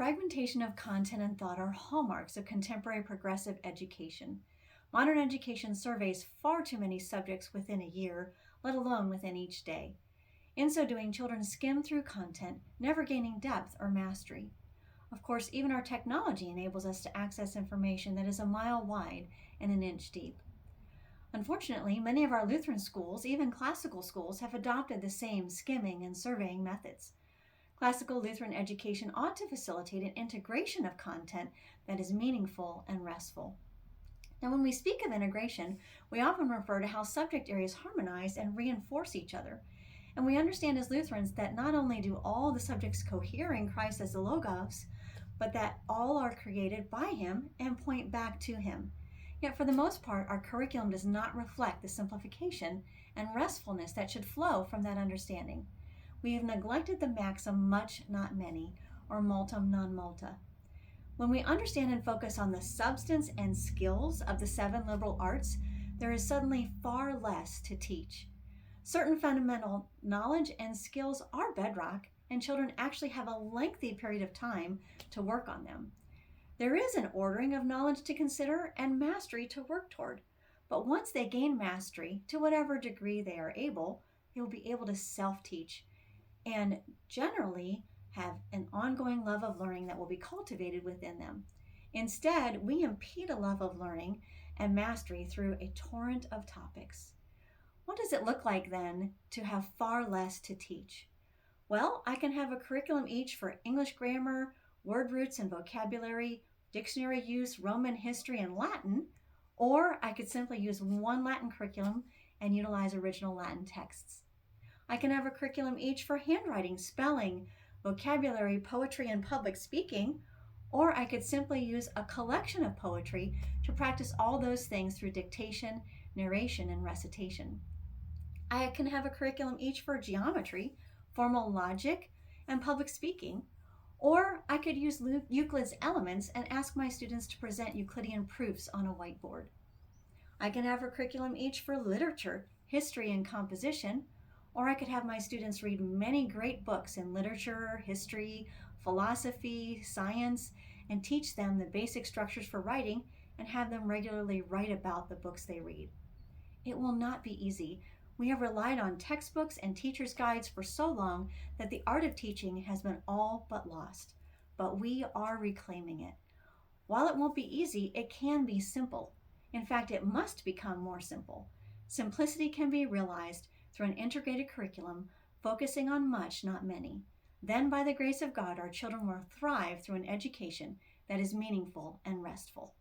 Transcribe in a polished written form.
Fragmentation of content and thought are hallmarks of contemporary progressive education. Modern education surveys far too many subjects within a year, let alone within each day. In so doing, children skim through content, never gaining depth or mastery. Of course, even our technology enables us to access information that is a mile wide and an inch deep. Unfortunately, many of our Lutheran schools, even classical schools, have adopted the same skimming and surveying methods. Classical Lutheran education ought to facilitate an integration of content that is meaningful and restful. Now, when we speak of integration, we often refer to how subject areas harmonize and reinforce each other. And we understand as Lutherans that not only do all the subjects cohere in Christ as the Logos, but that all are created by Him and point back to Him. Yet for the most part, our curriculum does not reflect the simplification and restfulness that should flow from that understanding. We have neglected the maxim much, not many, or multum, non multa. When we understand and focus on the substance and skills of the 7 liberal arts, there is suddenly far less to teach. Certain fundamental knowledge and skills are bedrock, and children actually have a lengthy period of time to work on them. There is an ordering of knowledge to consider and mastery to work toward, but once they gain mastery, to whatever degree they are able, they will be able to self-teach and generally have an ongoing love of learning that will be cultivated within them. Instead, we impede a love of learning and mastery through a torrent of topics. What does it look like then to have far less to teach? Well, I can have a curriculum each for English grammar, word roots and vocabulary, dictionary use, Roman history, and Latin, or I could simply use one Latin curriculum and utilize original Latin texts. I can have a curriculum each for handwriting, spelling, vocabulary, poetry, and public speaking, or I could simply use a collection of poetry to practice all those things through dictation, narration, and recitation. I can have a curriculum each for geometry, formal logic, and public speaking, or I could use Euclid's Elements and ask my students to present Euclidean proofs on a whiteboard. I can have a curriculum each for literature, history, and composition, or I could have my students read many great books in literature, history, philosophy, science, and teach them the basic structures for writing and have them regularly write about the books they read. It will not be easy. We have relied on textbooks and teachers' guides for so long that the art of teaching has been all but lost, but we are reclaiming it. While it won't be easy, it can be simple. In fact, it must become more simple. Simplicity can be realized through an integrated curriculum, focusing on much, not many. Then, by the grace of God, our children will thrive through an education that is meaningful and restful.